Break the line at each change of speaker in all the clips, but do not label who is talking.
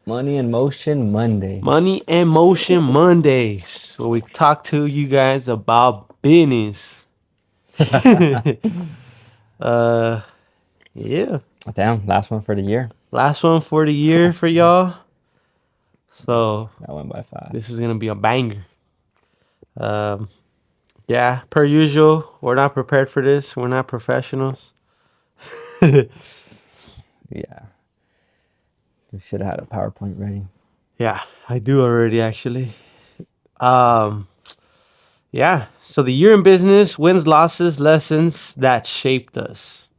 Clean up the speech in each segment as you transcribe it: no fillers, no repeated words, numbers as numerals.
Money in Motion Monday.
Money and Motion Mondays, where we talk to you guys about business. uh, yeah.
Damn, last one for the year.
Last one for the year for y'all. So
That went by fast.
this is gonna be a banger. Um, yeah, per usual, we're not prepared for this. We're not professionals.
Yeah. We should have had a PowerPoint ready.
Yeah, I do already actually. Um, yeah. So the year in business, wins, losses, lessons that shaped us.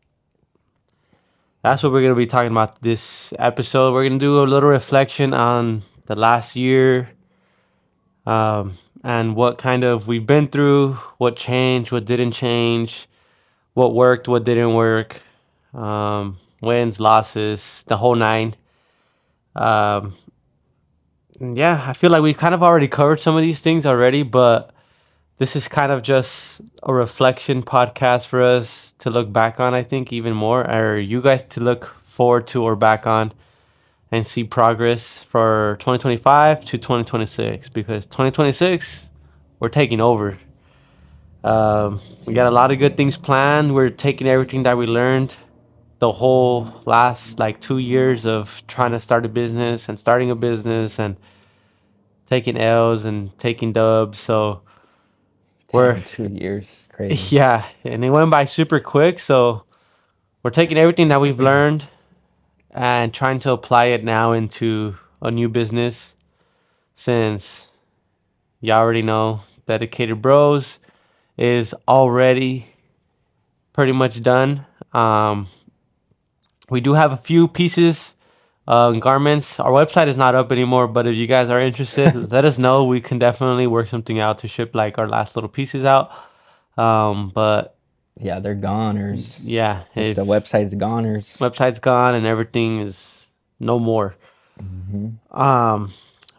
That's what we're gonna be talking about this episode. We're gonna do a little reflection on the last year, and what kind of we've been through, what changed, what didn't change, what worked, what didn't work, wins, losses, the whole nine. Um, yeah, I feel like we kind of already covered some of these things already, but this is kind of just a reflection podcast for us to look back on, I think, even more, or you guys to look forward to or back on and see progress for 2025 to 2026, because 2026, we're taking over. We got a lot of good things planned. We're taking everything that we learned the whole last like 2 years of trying to start a business and starting a business and taking L's and taking dubs. So we're,
Damn, 2 years. Crazy.
yeah, and it went by super quick. So we're taking everything that we've learned and trying to apply it now into a new business, since you already know Dedicated Bros is already pretty much done. We do have a few pieces, garments. Our website is not up anymore, but if you guys are interested, let us know. We can definitely work something out to ship like our last little pieces out. But
Yeah, they're goners.
yeah,
If
if
the website's goners.
website's gone and everything is no more.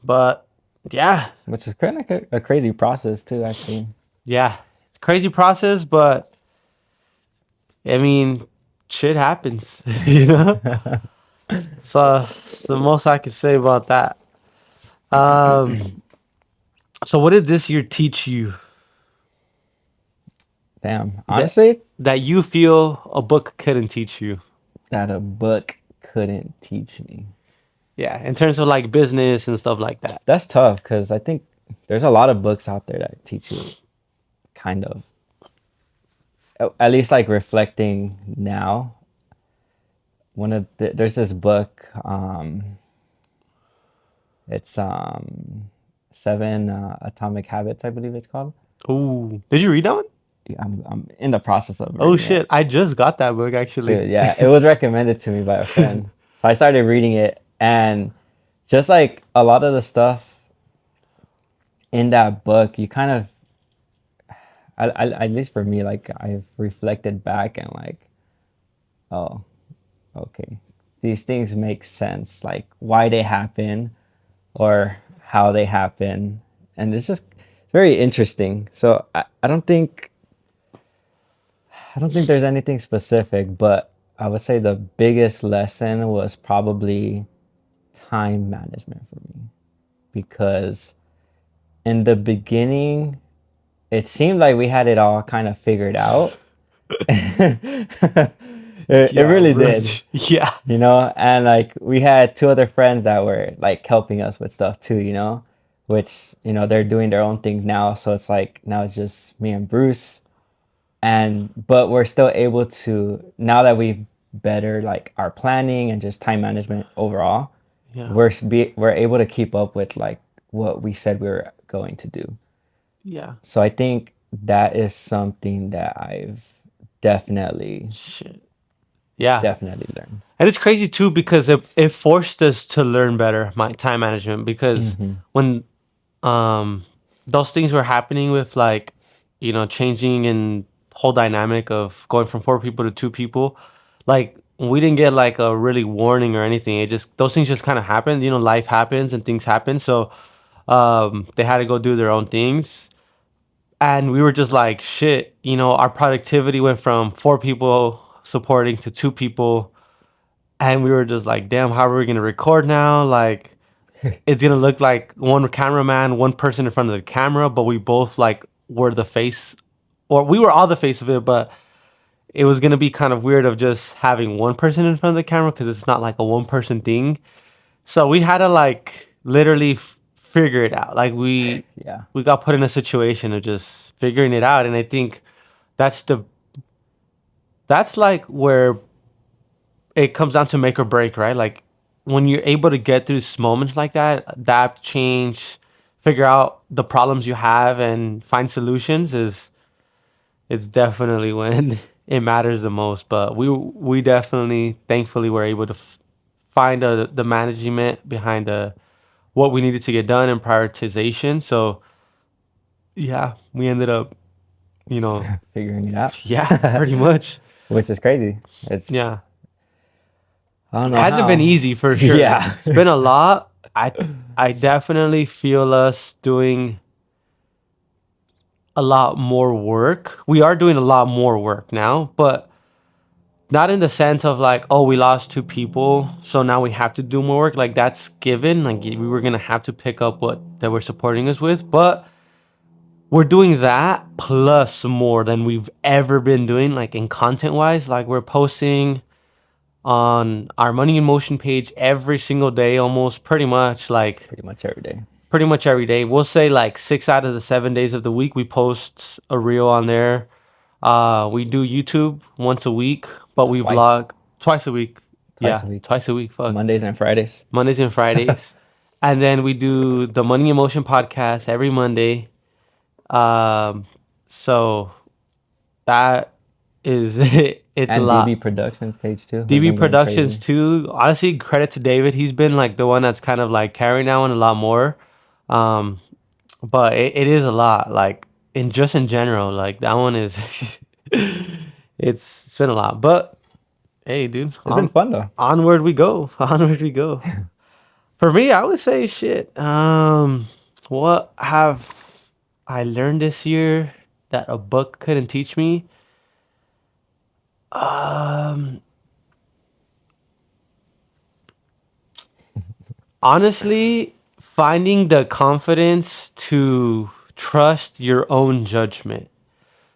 But yeah,
Which is kind of a crazy process too, actually.
yeah, it's a crazy process, but I mean, shit happens, you know. So it's the most I can say about that. Um, so what did this year teach you
Damn. Honestly,
that you feel a book couldn't teach you?
that a book couldn't teach me.
Yeah, in terms of like business and stuff like that.
That's tough because I think there's a lot of books out there that teach you kind of, at least like reflecting now. There's this book, it's Seven Atomic Habits, I believe it's called.
Ooh, did you read that one?
Yeah, I'm in the process of
Oh
reading it.
shit, I just got that book actually.
Dude, yeah, it was recommended to me by a friend. So I started reading it, and just like a lot of the stuff in that book, you kind of, at least for me, like I've reflected back and like, oh, okay, these things make sense, like why they happen or how they happen, and it's just very interesting. So I don't think there's anything specific, but I would say the biggest lesson was probably time management for me, because in the beginning it seemed like we had it all kind of figured out. It
Yeah,
really
right.
did,
Yeah.
and like we had two other friends that were like helping us with stuff too, which they're doing their own thing now, so it's like now it's just me and Bruce, and but we're still able to, now that we've better like our planning and just time management overall,
Yeah.
we're able to keep up with like what we said we were going to do.
Yeah.
So I think that is something that I've definitely
Shit. Yeah.
definitely learned.
And it's crazy too because it forced us to learn better my time management, because when those things were happening with like, changing in whole dynamic of going from 4 people to 2 people, like we didn't get like a really warning or anything. It just, those things just kind of happened. Life happens and things happen. So they had to go do their own things. And we were just like, shit, our productivity went from 4 people supporting to 2 people. And we were just like, damn, how are we going to record now? Like, it's gonna look like one cameraman, one person in front of the camera, but we both like were the face, or we were all the face of it, but it was gonna be kind of weird of just having one person in front of the camera because it's not like a one person thing. So we had to like literally figure it out. Like
Yeah.
we got put in a situation of just figuring it out, and I think that's the that's like where it comes down to make or break, right? Like when you're able to get through moments like that, adapt, change, figure out the problems you have, and find solutions is it's definitely when it matters the most. But we definitely, thankfully, were able to find the management behind the what we needed to get done and prioritization. So yeah, we ended up, you know,
Figuring it out.
yeah, pretty much.
Which is crazy. It's
Yeah,
I don't
it
know
hasn't been
how.
easy for sure.
Yeah.
It's been a lot. I definitely feel us doing a lot more work. We are doing a lot more work now, but not in the sense of like, oh, we lost two people, so now we have to do more work. Like that's given. Like we were gonna have to pick up what they were supporting us with, but we're doing that plus more than we've ever been doing, like in content wise. Like we're posting on our Money in Motion page every single day, almost pretty much like
Pretty much every day.
pretty much every day. We'll say like 6 out of the 7 days of the week we post a reel on there. We do YouTube once a week, but we
Twice.
vlog twice a week.
Twice
Yeah,
a week.
twice a week. Fuck.
Mondays and Fridays.
Mondays and Fridays. And then we do the Money in Motion podcast every Monday. Um, so that is it. It's
And
a lot.
DB Productions page too. We've
DB
been going
Productions
crazy.
too. Honestly, credit to David. He's been like the one that's kind of like carrying that one a lot more. Um, but it is a lot. Like in general, like that one is it's been a lot. But hey, dude,
It's been fun though.
onward we go. Onward we go. For me, I would say shit. What have I learned this year that a book couldn't teach me? Um, honestly, finding the confidence to trust your own judgment.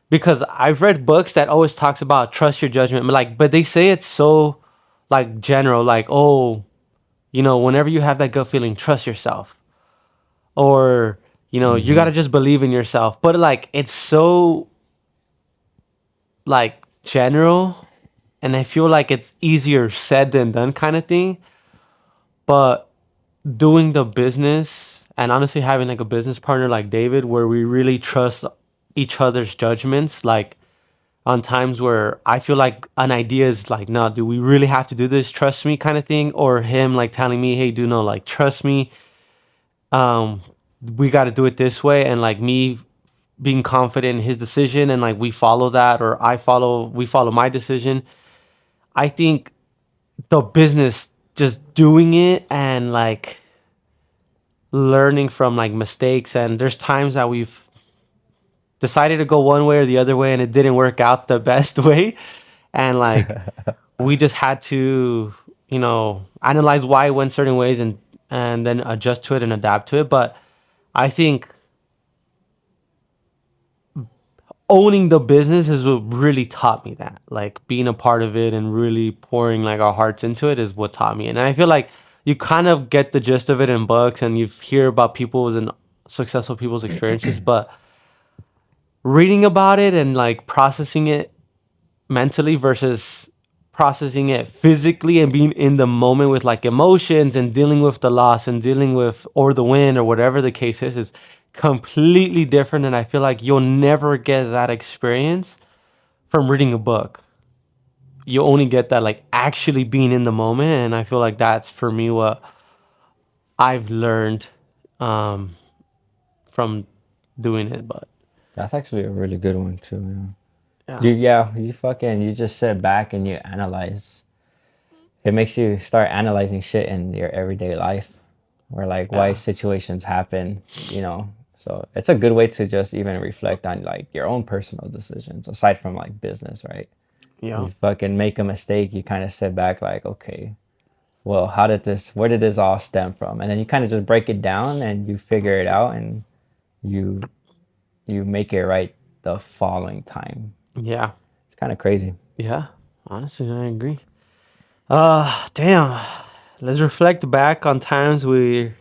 Because I've read books that always talks about trust your judgment, but they say it's so like general, like, oh, whenever you have that gut feeling, trust yourself. Or, you gotta just believe in yourself. But like it's so like general, and I feel like it's easier said than done kind of thing. But doing the business and honestly having like a business partner like David where we really trust each other's judgments, like on times where I feel like an idea is like, no, do we really have to do this? Trust me kind of thing. Or him like telling me, hey, do no, like trust me. Um, we got to do it this way. And like me being confident in his decision and like we follow that, or we follow my decision. I think the business just doing it and like learning from like mistakes, and there's times that we've decided to go one way or the other way and it didn't work out the best way, and like we just had to analyze why it went certain ways and then adjust to it and adapt to it. But I think owning the business is what really taught me that. Like being a part of it and really pouring like our hearts into it is what taught me. And I feel like you kind of get the gist of it in books and you hear about people's and successful people's experiences, but reading about it and like processing it mentally versus processing it physically and being in the moment with like emotions and dealing with the loss and dealing with or the win or whatever the case is completely different. And I feel like you'll never get that experience from reading a book. You only get that like actually being in the moment. And I feel like that's for me what I've learned um, from doing it. But
That's actually a really good one too.
yeah,
You just sit back and you analyze. It makes you start analyzing shit in your everyday life, or like why
yeah,
situations happen. So it's a good way to just even reflect on like your own personal decisions aside from like business, right?
yeah,
You fucking make a mistake, you kind of sit back like, okay, well, where did this all stem from? And then you kind of just break it down and you figure it out, and you you make it right the following time.
Yeah.
It's kind of crazy.
Yeah. Honestly, I agree. Damn. Let's reflect back on times we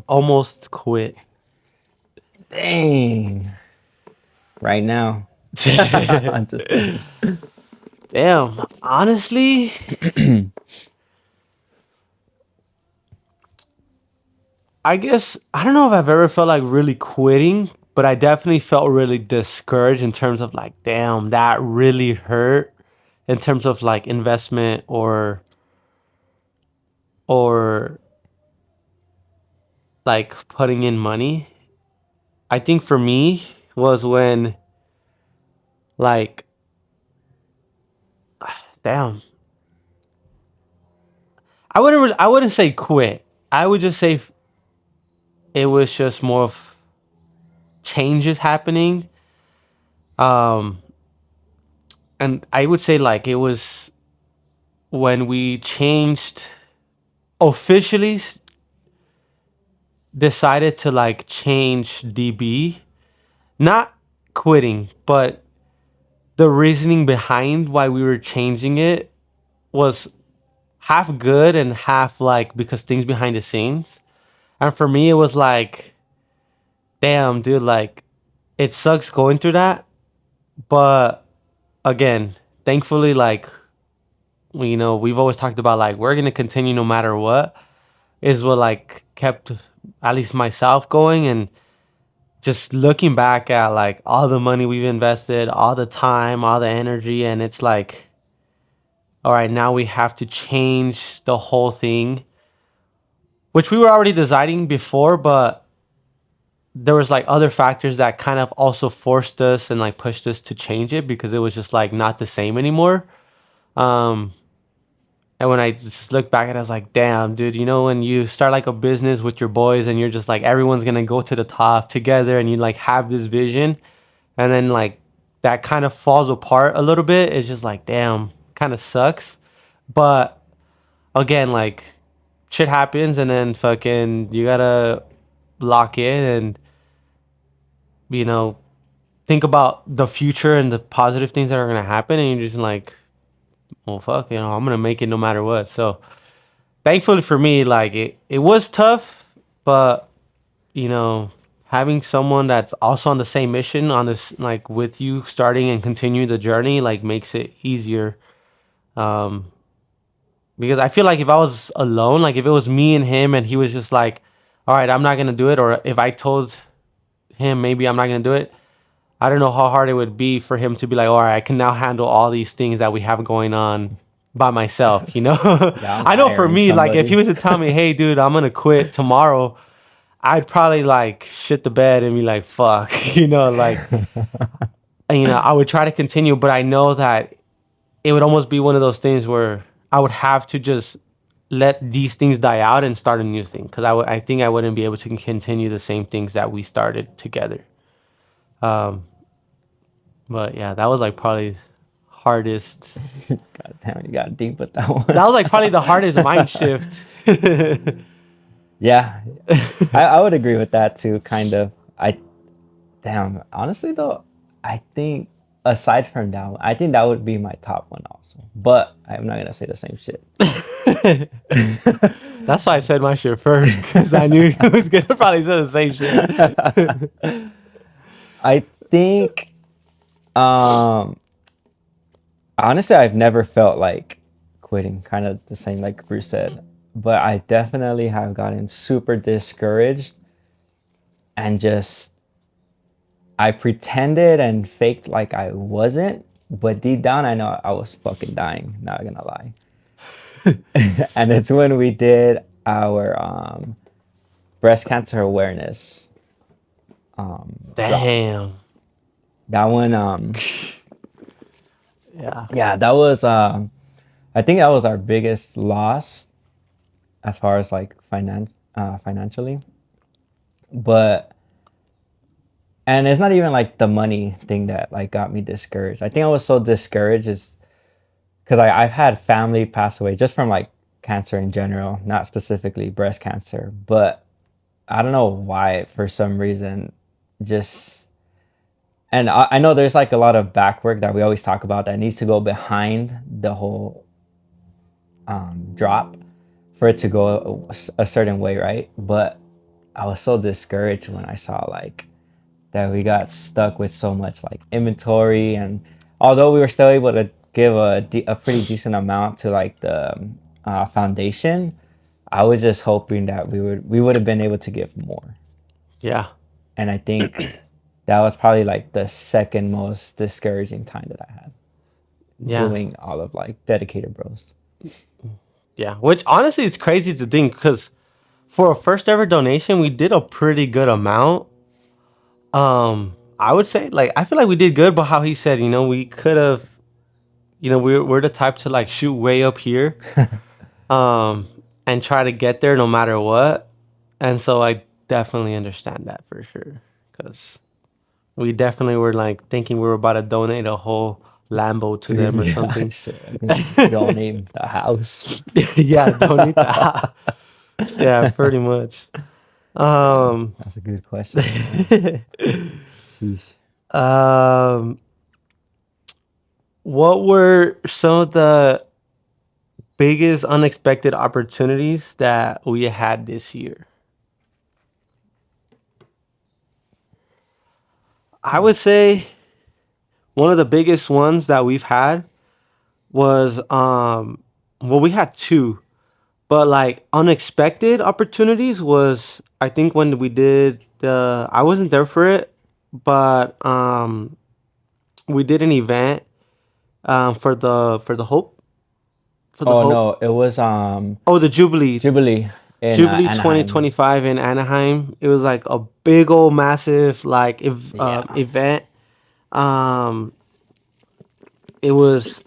almost quit.
Dang. Right now. I'm just kidding.
Damn. Honestly, I guess I don't know if I've ever felt like really quitting, but I definitely felt really discouraged in terms of like, damn, that really hurt in terms of like investment or like putting in money. I think for me was when like damn, I wouldn't say quit. I would just say it was just more of changes happening. Um and I would say like it was when we changed officially decided to like change DB, not quitting, but the reasoning behind why we were changing it was half good and half like because things behind the scenes. And for me, it was like, damn, dude, like it sucks going through that. But again, thankfully, like, we've always talked about like we're going to continue no matter what, is what like kept at least myself going. And just looking back at like all the money we've invested, all the time, all the energy, and it's like, all right, now we have to change the whole thing, which we were already deciding before, but there was like other factors that kind of also forced us and like pushed us to change it because it was just like not the same anymore. Um, and when I just look back at it, I was like, damn, dude, when you start like a business with your boys and you're just like, everyone's gonna go to the top together and you like have this vision, and then like that kind of falls apart a little bit. It's just like, damn, kind of sucks. But again, like shit happens and then fucking you gotta lock in and you know think about the future and the positive things that are gonna happen, and you're just like, well, fuck, I'm gonna make it no matter what. So thankfully for me, like it was tough, but you know, having someone that's also on the same mission on this, like with you starting and continue the journey, like makes it easier. Um, because I feel like if I was alone, like if it was me and him and he was just like, all right, I'm not gonna do it, or if I told him maybe I'm not gonna do it, I don't know how hard it would be for him to be like, all right, I can now handle all these things that we have going on by myself,
Yeah, I'm
I know for
hiring
me, like if he
somebody.
was to tell me, hey, dude, I'm gonna quit tomorrow, I'd probably like shit the bed and be like, fuck, like, I would try to continue, but I know that it would almost be one of those things where I would have to just let these things die out and start a new thing because I think I wouldn't be able to continue the same things that we started together. Um, but yeah, that was like probably hardest.
God damn, you got deep with that one.
That was like probably the hardest mind shift.
Yeah, I would agree with that too. Kind of. Damn. Honestly though, I think aside from that one, I think that would be my top one also. But I'm not gonna say the same shit.
That's why I said my shit first because I knew he was gonna probably say the same shit.
I think, um, honestly, I've never felt like quitting. Kind of the same like Bruce said, but I definitely have gotten super discouraged and just I pretended and faked like I wasn't, but deep down I know I was fucking dying. Not gonna lie. And it's when we did our breast cancer awareness drop.
Damn.
That one,
Yeah.
yeah, that was I think that was our biggest loss as far as like financially. But and it's not even like the money thing that like got me discouraged. I think I was so discouraged is because I've had family pass away just from like cancer in general, not specifically breast cancer, but I don't know why for some reason just and I know there's like a lot of back work that we always talk about that needs to go behind the whole drop for it to go a certain way, right? But I was so discouraged when I saw like that we got stuck with so much like inventory, and although we were still able to give a pretty decent amount to like the foundation, I was just hoping that we would have been able to give more.
Yeah.
And I think that was probably like the second most discouraging time that I had
Yeah.
doing all of like dedicated bros.
Yeah. Which honestly is crazy to think because for a first ever donation, we did a pretty good amount. I would say like I feel like we did good, but how he said, we could have, we're the type to like shoot way up here, um, and try to get there no matter what. And so I definitely understand that for sure, because we definitely were like thinking we were about to donate a whole Lambo to
Dude,
them or
yeah, I
something.
said donate the house.
Yeah, donate that. Yeah, pretty much. Um,
That's a good question, man. Sheesh.
um, what were some of the biggest unexpected opportunities that we had this year? I would say one of the biggest ones that we've had was well, we had two, but like unexpected opportunities was I think when we did the I wasn't there for it, but we did an event for the hope for the
Oh
hope.
no, it was
Oh, the Jubilee
Jubilee in
Jubilee
Anaheim.
2025 in Anaheim. It was like a big old massive like
Yeah.
event. Um, it was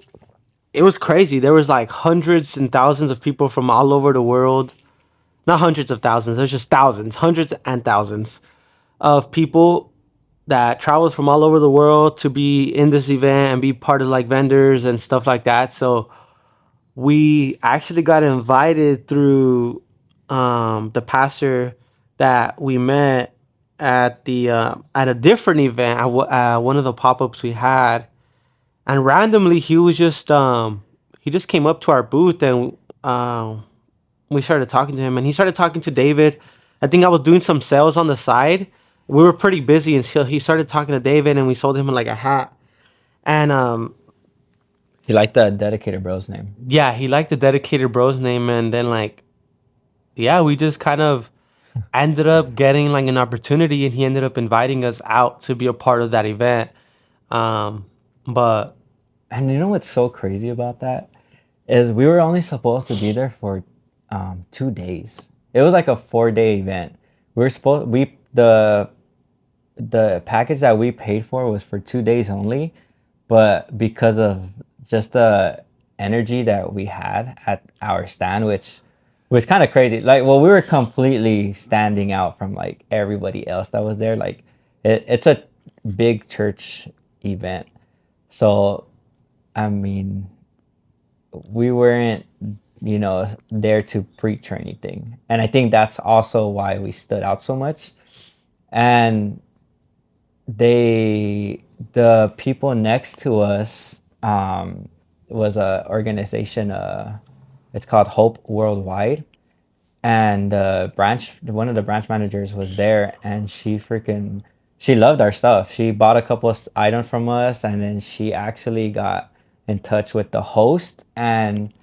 it was crazy. There was like hundreds and thousands of people from all over the world. Not hundreds of thousands. There's just thousands, hundreds and thousands of people that traveled from all over the world to be in this event and be part of like vendors and stuff like that. So we actually got invited through the pastor that we met at a different event at one of the pop-ups we had, and randomly he just came up to our booth and we started talking to him, and he started talking to David. I think I was doing some sales on the side. We were pretty busy, and so he started talking to David, and we sold him like a hat. And
He liked the dedicated bros name.
yeah, he liked the dedicated bros name, and then like yeah, we just kind of ended up getting like an opportunity, and he ended up inviting us out to be a part of that event. Um, but
And you know what's so crazy about that is we were only supposed to be there for 2 days. It was like a 4 day event. We were supposed we the package that we paid for was for 2 days only, but because of just the energy that we had at our stand, which was kind of crazy. Like, well, we were completely standing out from like everybody else that was there. Like, it's a big church event, so I mean, we weren't, there to preach or anything. And I think that's also why we stood out so much. And they, the people next to us, was a organization. It's called Hope Worldwide, and one of the branch managers was there, and she loved our stuff. She bought a couple of items from us, and then she actually got in touch with the host and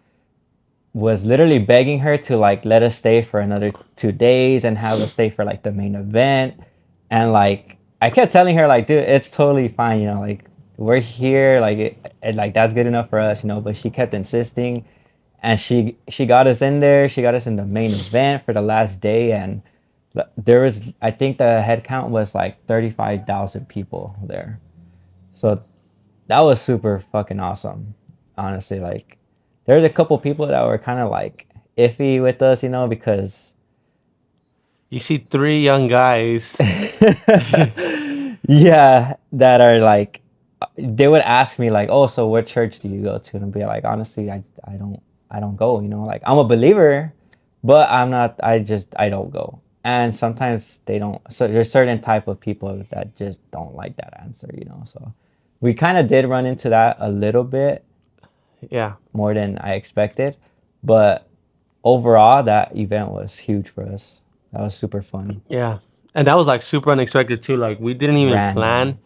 was literally begging her to like let us stay for another 2 days and have us stay for like the main event. And like I kept telling her like, dude, it's totally fine, like we're here, like like that's good enough for us, but she kept insisting, and she got us in there. She got us in the main event for the last day, and there was, I think the head count was like 35,000 people there. So that was super fucking awesome, honestly. Like, there's a couple people that were kind of like iffy with us, because
you see three young guys.
yeah, that are like, they would ask me like, oh, so what church do you go to? And I'd be like, honestly, I I don't go. You know, like I'm a believer, but I'm not. I don't go. And sometimes they don't. So there's certain type of people that just don't like that answer. You know, so we kind of did run into that a little bit
Yeah.
more than I expected, but overall, that event was huge for us. That was super fun.
Yeah. And that was like super unexpected too. Like we didn't even plan
Random.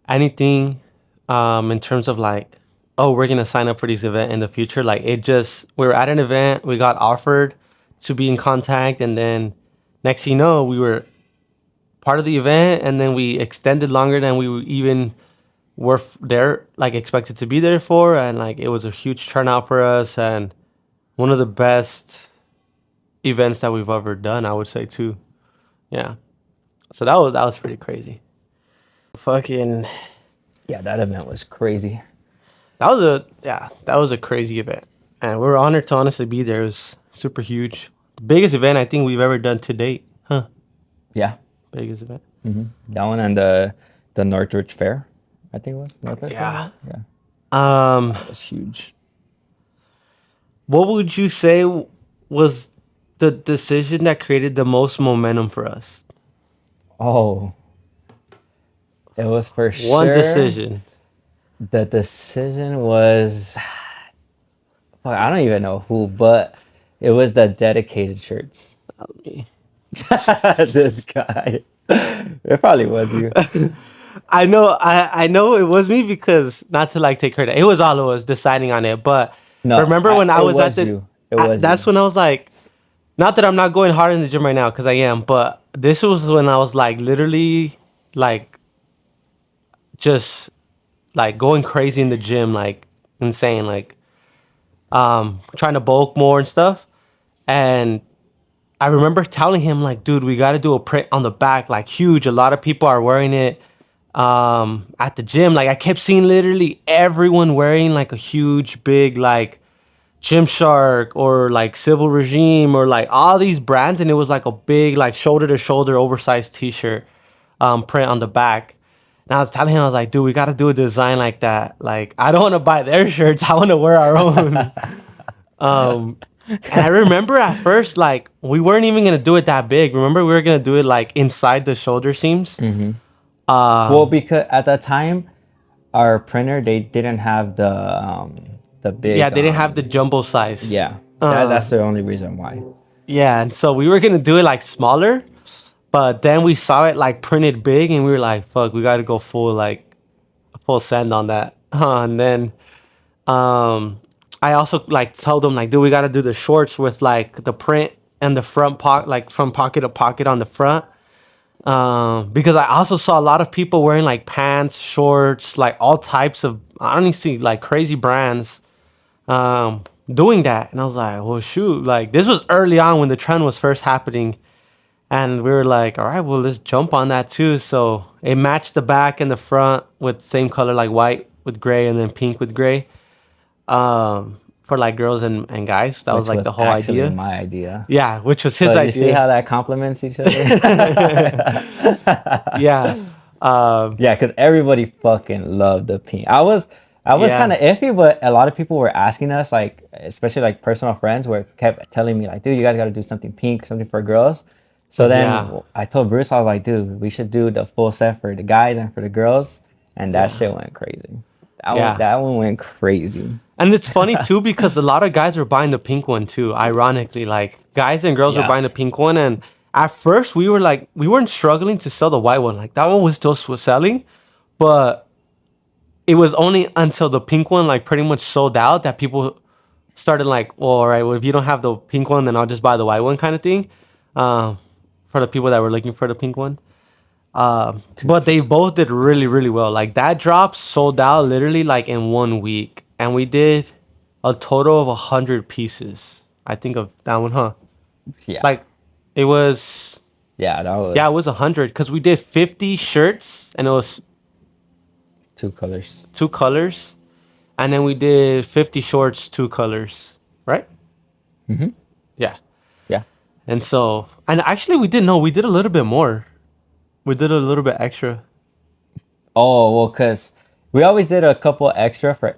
anything in terms of like, oh, we're gonna sign up for this event in the future. Like it just we were at an event, we got offered to be in contact, and then next thing you know, we were part of the event, and then we extended longer than we even were there, like expected to be there for, and like it was a huge turnout for us, and one of the best events that we've ever done, I would say too. Yeah. So that was pretty crazy. Fucking
Yeah, that event was crazy.
that was a crazy event. And we were honored to honestly be there. It was super huge. The biggest event I think we've ever done to date. Huh.
Yeah.
Biggest event.
That one and the Northridge Fair, I think it was Northridge
Yeah.
Fair. Yeah,
Um
it was huge.
what would you say was the decision that created the most momentum for us?
Oh, it was for
One
sure.
decision.
The decision was, fuck, I don't even know who, but it was the dedicated shirts.
Me.
This guy. It probably was you.
I know it was me because not to like take credit. It was all of us deciding on it. But
No,
remember when I
it
was at the
you. It was
that's
you.
when I was like, not that I'm not going hard in the gym right now because I am, but this was when I was like literally like just like going crazy in the gym, like insane, like trying to bulk more and stuff. And I remember telling him like, dude, we got to do a print on the back, like huge. A lot of people are wearing it at the gym. Like I kept seeing literally everyone wearing like a huge, big like Gymshark or like Civil Regime or like all these brands, and it was like a big like shoulder to shoulder oversized T-shirt print on the back. And I was telling him, I was like, dude, we got to do a design like that. Like I don't want to buy their shirts. I want to wear our own. And I remember at first, like, we weren't even gonna do it that big. Remember, we were gonna do it like inside the shoulder seams.
Well, because at that time, our printer they didn't have the big.
Yeah, they didn't have the jumbo size.
Yeah,
Uh,
that's the only reason why.
Yeah, and so we were gonna do it like smaller, but then we saw it like printed big, and we were like, "Fuck, we gotta go full send on that." And then, I also like told them like, "Dude, we gotta do the shorts with like the print and the front pocket, like from pocket to pocket on the front." Because I also saw a lot of people wearing like pants, shorts, like all types of I don't even see like crazy brands doing that. And I was like, well shoot, like this was early on when the trend was first happening. And we were like, all right, well let's jump on that too. So it matched the back and the front with same color like white with gray and then pink with gray. For like girls and guys. That was
Which
like the whole
actually
idea.
my idea.
Yeah, which was his
So
idea.
you see how that complements each other?
Yeah.
Yeah, because everybody fucking loved the pink. I was
Yeah.
kind of iffy, but a lot of people were asking us, like, especially like personal friends, were kept telling me like, dude, you guys got to do something pink, something for girls. So then
Yeah.
I told Bruce, I was like, dude, we should do the full set for the guys and for the girls, and that shit went crazy.
Yeah.
That one went crazy.
And it's funny too because a lot of guys were buying the pink one too. Ironically, like guys and girls were
Yeah.
buying the pink one, and at first we were like we weren't struggling to sell the white one. Like that one was still selling, but it was only until the pink one like pretty much sold out that people started like, well, all right, well if you don't have the pink one, then I'll just buy the white one kind of thing. For the people that were looking for the pink one. But they both did really, really well. Like that drop sold out literally like in 1 week, and we did a total of 100 pieces. I think of that one, huh?
Yeah.
Like it was,
Yeah, that was.
yeah, it was 100 because we did 50 shirts and it was
2 colors.
2 colors, and then we did 50 shorts, 2 colors, right? Yeah.
Yeah.
And so, and actually, we didn't know we did a little bit more. We did a little bit extra.
Oh well, cause we always did a couple extra for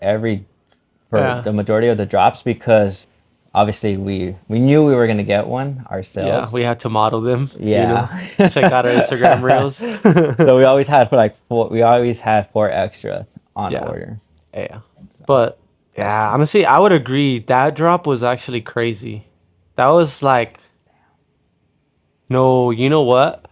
for
Yeah.
the majority of the drops because obviously we knew we were gonna get one ourselves.
Yeah, we had to model them.
Yeah.
Check out our Instagram reels.
So we always had we always had 4 extra on
Yeah.
order.
Yeah. But yeah, honestly, I would agree. That drop was actually crazy. That was like, no, you know what?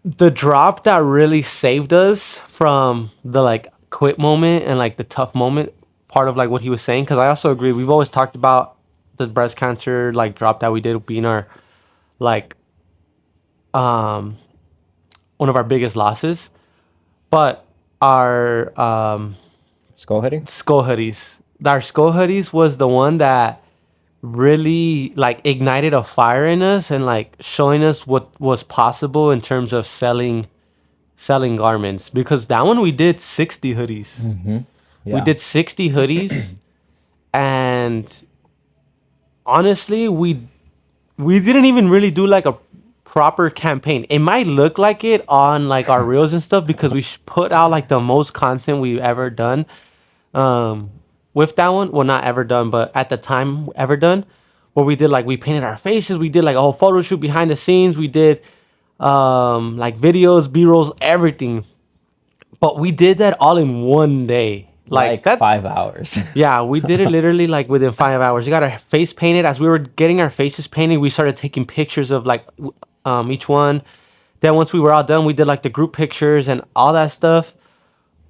The drop that really saved us from the like quit moment and like the tough moment part of like what he was saying. Cause I also agree. We've always talked about the breast cancer like drop that we did being our like um one of our biggest losses. But our
Skull hoodie?
skull hoodies. Our skull hoodies was the one that really like ignited a fire in us and like showing us what was possible in terms of selling garments, because that one we did 60 hoodies. We
Yeah.
did 60 hoodies and honestly we didn't even really do like a proper campaign. It might look like it on like our reels and stuff because we put out like the most content we've ever done with that one. Well, not ever done, but at the time ever done, where we did like we painted our faces, we did like a whole photo shoot behind the scenes, we did like videos, b-rolls, everything. But we did that all in one day. Like that's
5 hours.
yeah, we did it literally like within 5 hours. We got our face painted. As we were getting our faces painted, we started taking pictures of like each one. Then once we were all done, we did like the group pictures and all that stuff.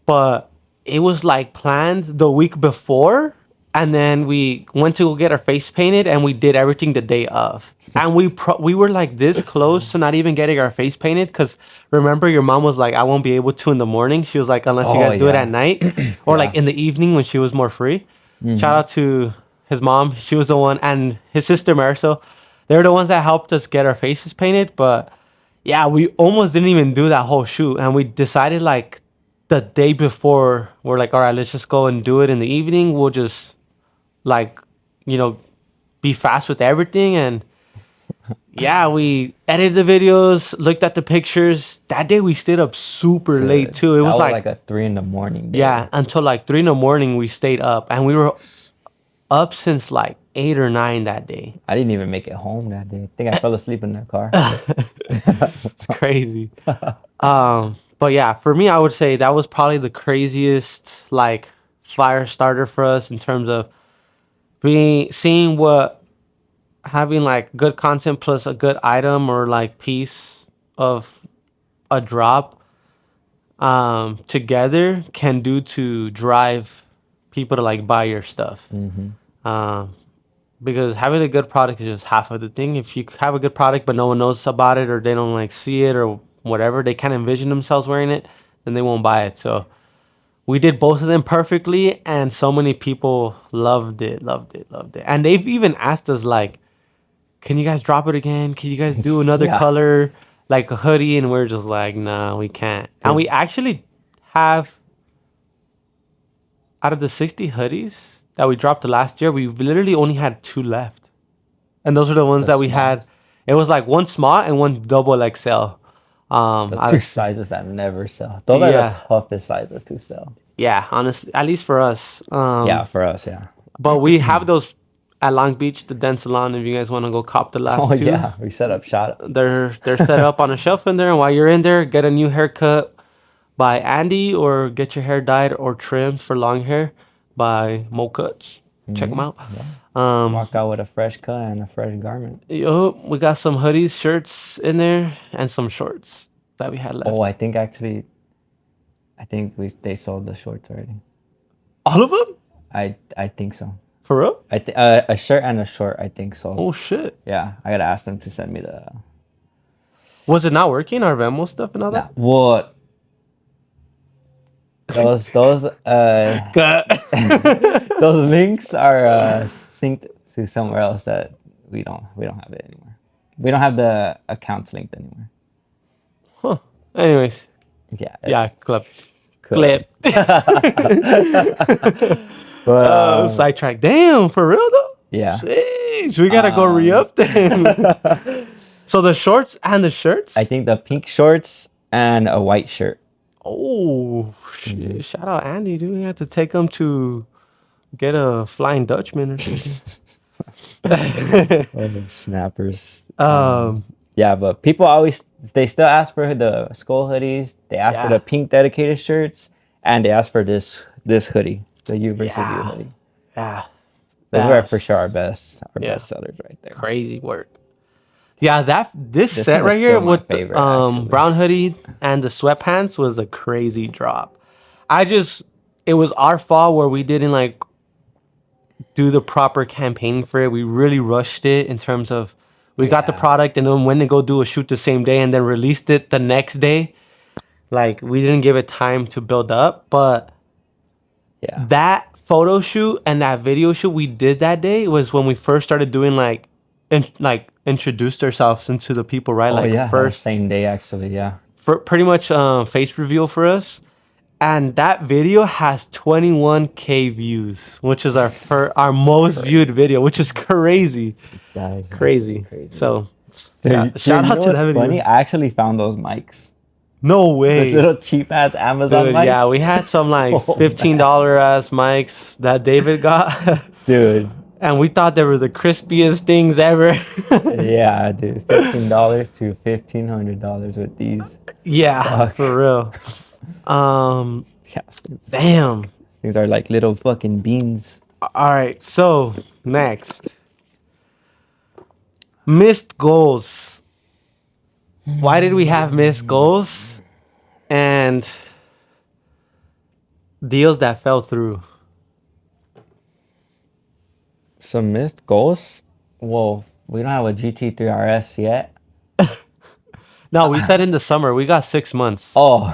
But it was like planned the week before, and then we went to go get our face painted, and we did everything the day of. And we were like this close to not even getting our face painted because remember your mom was like, I won't be able to in the morning. She was like, unless you
Oh,
guys do it
yeah.
at night or like
Yeah.
in the evening when she was more free. Shout out to his mom. She was the one, and his sister Marisol. They're the ones that helped us get our faces painted. But yeah, we almost didn't even do that whole shoot, and we decided like the day before we're like, all right, let's just go and do it in the evening. We'll just like, be fast with everything. And yeah, we edited the videos, looked at the pictures. That day we stayed up super late too. It
That
was like
a 3 in the morning. Day.
yeah, until like 3 in the morning we stayed up, and we were up since like 8 or 9 that day.
I didn't even make it home that day. I think I fell asleep in the car.
It's crazy. But yeah, for me, I would say that was probably the craziest like fire starter for us in terms of seeing what having like good content plus a good item or like piece of a drop together can do to drive people to like buy your stuff. Because having a good product is just half of the thing. If you have a good product but no one knows about it or they don't like see it or whatever, they can't envision themselves wearing it, then they won't buy it. So we did both of them perfectly, and so many people loved it. And they've even asked us like, can you guys drop it again? Can you guys do another
Yeah.
color, like a hoodie? And we're just like, nah, we can't. And we actually have, out of the 60 hoodies that we dropped last year, we literally only had 2 left. And those are the ones that we had. It was like one small and one double XL.
The 2 sizes that never sell. Those are
Yeah.
the toughest sizes to sell.
Yeah, honestly, at least for us.
Yeah, for us, yeah.
But we have those at Long Beach, the Den Salon. If you guys want to go cop the last
Oh
2,
yeah, we set up shop.
they're set up on a shelf in there. And while you're in there, get a new haircut by Andy, or get your hair dyed or trimmed for long hair by Mo Cuts. Check them out.
Walk out with a fresh cut and a fresh garment.
We got some hoodies, shirts in there, and some shorts that we had left.
Oh, I think they sold the shorts already.
All of them?
I think so.
For real?
A shirt and a short, I think so.
Oh shit!
Yeah, I gotta ask them to send me the.
Was it not working, our Venmo stuff and all
Nah,
that?
what? Those those links are synced to somewhere else that we don't have it anymore. We don't have the accounts linked anymore.
Huh. Anyways,
Yeah.
yeah, clip.
Cool.
Clip.
But
Sidetrack. Damn, for real though?
yeah,
Jeez, we gotta go re-up then. So the shorts and the shirts?
I think the pink shorts and a white shirt.
Oh
Mhm.
shit! Shout out Andy, dude. We had to take him to get a Flying Dutchman or something.
Oh, snappers.
um,
Yeah, but people always they still ask for the skull hoodies. They ask for the
yeah,
pink dedicated shirts, and they ask for this hoodie, the U versus U
yeah,
hoodie.
yeah.
Those are for sure
That's
our
yeah,
best sellers right there.
crazy work. Yeah, this
This
set
one is
right here
still my
with the
favorite, actually.
brown hoodie and the sweatpants was a crazy drop. I just it was our fault where we didn't like do the proper campaign for it. We really rushed it in terms of we got the
Yeah,
product and then went to go do a shoot the same day and then released it the next day. Like we didn't give it time to build up, but
yeah.
that photo shoot and that video shoot we did that day was when we first started doing like introduced ourselves into the people, right?
Oh
Like
yeah, that was
first
same day actually. Yeah.
for pretty much face reveal for us. And that video has 21K views, which is our most viewed
Crazy.
video, which is crazy.
That is actually
Crazy.
crazy.
So
Dude,
shout
you
out
know
to
what's
that
funny?
video.
I actually found those mics.
No
Those
way.
little cheap ass Amazon
Dude, yeah,
mics.
we had some like
Oh
$15 ass mics that David got.
dude.
And we thought they were the crispiest things ever.
Yeah, dude. $15 to $1,500 with these.
Yeah,
Fuck.
for real. Um,
Yeah,
damn.
things are like little fucking beans.
All right, so next, missed goals. Why did we have missed goals and deals that fell through?
Some missed goals. Well, we don't have a GT3 RS yet.
No, we said in the summer. We got 6 months.
Oh,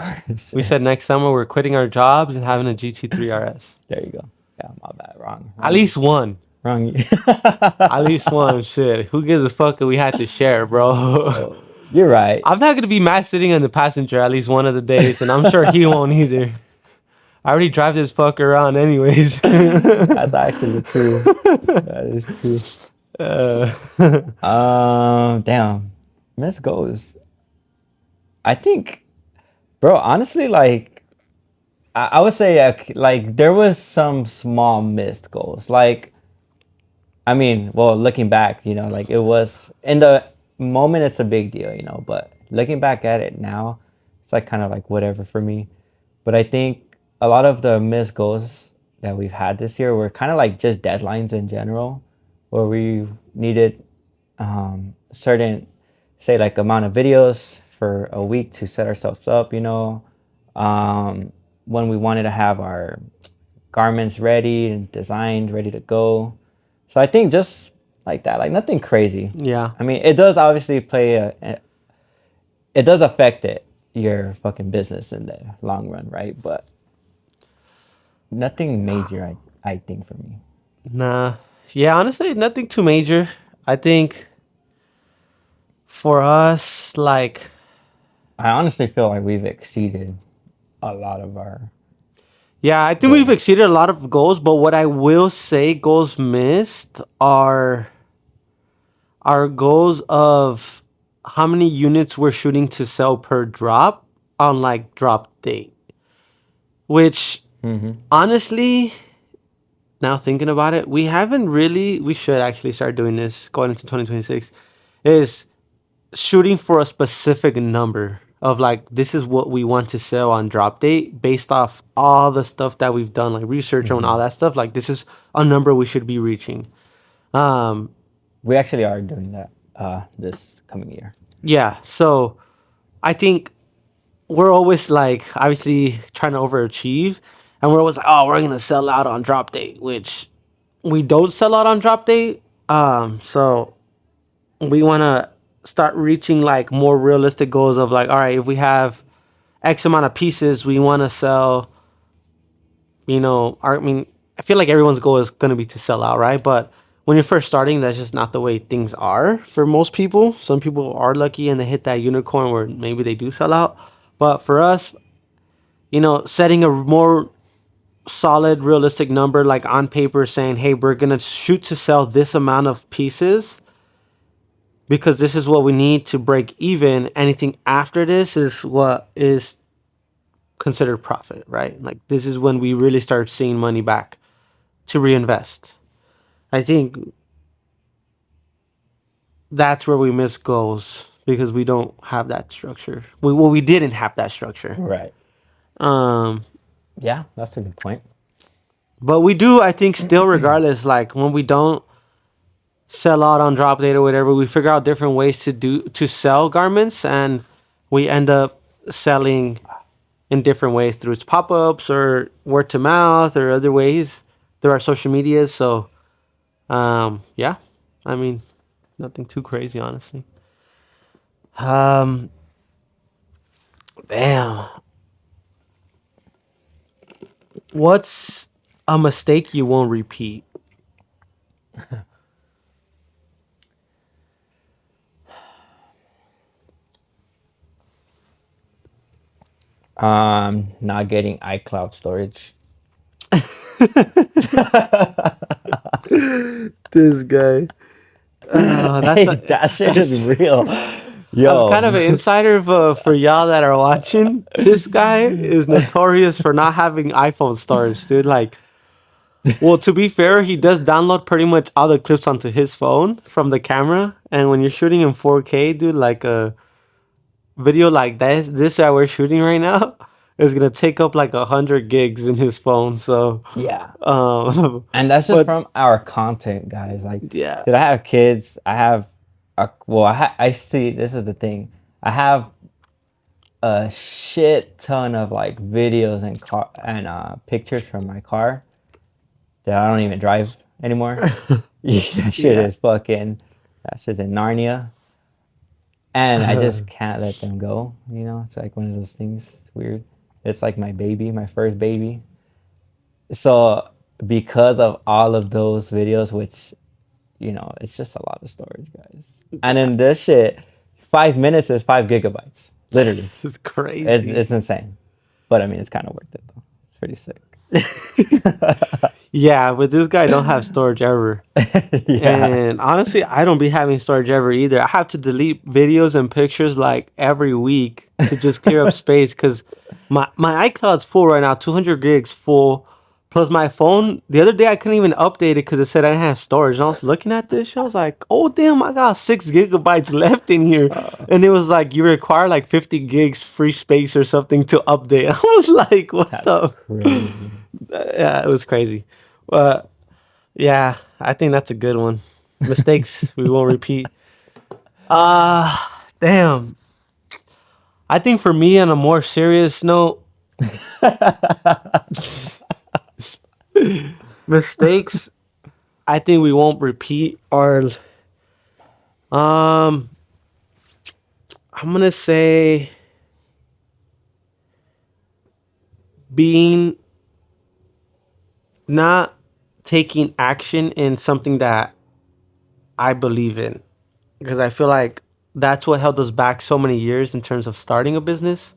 We said next summer we're quitting our jobs and having a GT3 RS.
there you go. Yeah, my bad. Wrong.
At least one.
Wrong.
At least one. Shit. Who gives a fuck if we had to share, bro?
You're right.
I'm not gonna be mad sitting in the passenger at least one of the days, and I'm sure he won't either. I already drive this fucker around anyways.
That's actually true. That is true. Damn. Missed goals. I think, bro, honestly, like, I would say, like, there was some small missed goals. Like, I mean, well, looking back, like, it was, in the moment, it's a big deal, but looking back at it now, it's, like, kind of, like, whatever for me. But I think a lot of the missed goals that we've had this year were kind of, like, just deadlines in general, where we needed certain, say, like, amount of videos for a week to set ourselves up, when we wanted to have our garments ready and designed, ready to go. So I think just like that, like nothing crazy.
Yeah.
I mean, it does obviously it does affect your fucking business in the long run, right? But nothing major, I think for me.
Nah. Yeah, honestly, nothing too major. I think for us, like,
I honestly feel like we've exceeded a lot of our.
yeah, I think we've exceeded a lot of goals, but what I will say goals missed are our goals of how many units we're shooting to sell per drop on like drop date. Which honestly, now thinking about it, we should actually start doing this going into 2026, is shooting for a specific number of like this is what we want to sell on drop date based off all the stuff that we've done, like research on all that stuff. Like this is a number we should be reaching.
We actually are doing that this coming year.
Yeah, so I think we're always like obviously trying to overachieve, and we're always like, oh, we're gonna sell out on drop date, which we don't sell out on drop date. So we want to start reaching like more realistic goals of like, all right, if we have X amount of pieces, we want to sell. I mean, I feel like everyone's goal is gonna be to sell out, right? But when you're first starting, that's just not the way things are for most people. Some people are lucky and they hit that unicorn where maybe they do sell out. But for us, setting a more solid, realistic number, like on paper, saying, hey, we're going to shoot to sell this amount of pieces because this is what we need to break even. Anything after this is what is considered profit, right? Like this is when we really start seeing money back to reinvest. I think that's where we miss goals because we don't have that structure. We didn't have that structure.
Right.
Um,
Yeah, that's a good point.
but we do, I think, still regardless. Like when we don't sell out on drop date or whatever, we figure out different ways to sell garments, and we end up selling in different ways through its pop-ups or word to mouth or other ways through our social medias. So, yeah, I mean, nothing too crazy, honestly. Um, damn. What's a mistake you won't repeat?
Not getting iCloud storage.
This guy.
Hey, that shit is real.
That's kind of
Yo,
an insider for y'all that are watching. This guy is notorious for not having iPhone storage, dude. Like, well, to be fair, he does download pretty much all the clips onto his phone from the camera. And when you're shooting in 4K, dude, like a video like this that we're shooting right now, is gonna take up like 100 gigs in his phone. So,
yeah.
um,
And that's just
but
from our content, guys. Like,
yeah,
dude, I have kids. I have I see, this is the thing. I have a shit ton of like videos and car and pictures from my car that I don't even drive anymore. That shit
yeah,
is fucking, that shit's in Narnia. And I
uh,
just can't let them go. You know, it's like one of those things. It's weird. It's like my baby, my first baby. So because of all of those videos, which, you know, it's just a lot of storage, guys. And
yeah,
in this shit, 5 minutes is 5 gigabytes. Literally.
this is crazy.
It's insane. But I mean, it's kind of worth it though. It's pretty sick.
Yeah, but this guy don't have storage ever.
Yeah.
And honestly, I don't be having storage ever either. I have to delete videos and pictures like every week to just clear up space because my iCloud's full right now, 200 gigs full. Plus my phone, the other day I couldn't even update it because it said I didn't have storage. And I was looking at this, I was like, oh damn, I got 6 gigabytes left in here. And it was like you require like 50 gigs free space or something to update. I was like, what
That's
the?
crazy.
Yeah, it was crazy. But yeah, I think that's a good one. Mistakes we won't repeat. Damn. I think for me, on a more serious note, mistakes I think we won't repeat are um I'm gonna say being not taking action in something that I believe in. Because I feel like that's what held us back so many years in terms of starting a business.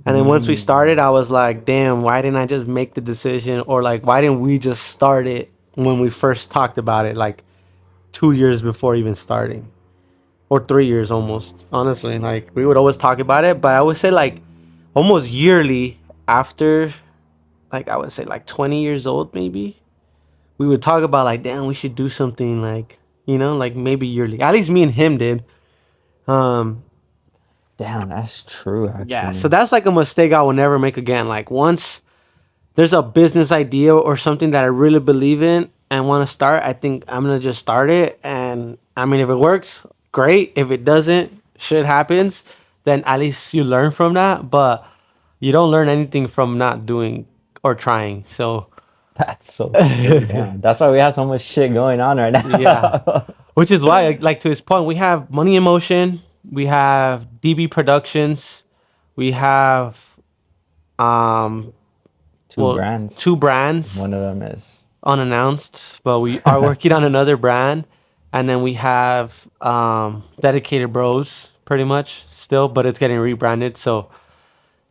And then once we started, I was like, damn, why didn't I just make the decision? Or like, why didn't we just start it when we first talked about it, like 2 years before even starting? Or 3 years almost, honestly. Like, we would always talk about it, but I would say, like, almost yearly after, like, I would say, like, 20 years old, maybe, we would talk about, like, damn, we should do something, like, like maybe yearly. At least me and him did. Um,
Damn, that's true,
Yeah, so
actually.
that's like a mistake I will never make again. Like once there's a business idea or something that I really believe in and want to start, I think I'm gonna just start it. And I mean, if it works, great. If it doesn't, shit happens. Then at least you learn from that. But you don't learn anything from not doing or trying. So
That's so true. Damn. That's why we have so much shit going on right
yeah,
now.
which is why, like to his point, we have Money in Motion, we have DB Productions, we have um
Two
well,
brands.
two brands
One of them is
unannounced, but we are working on another brand. And then we have Dedicated Bros pretty much still, but it's getting rebranded. So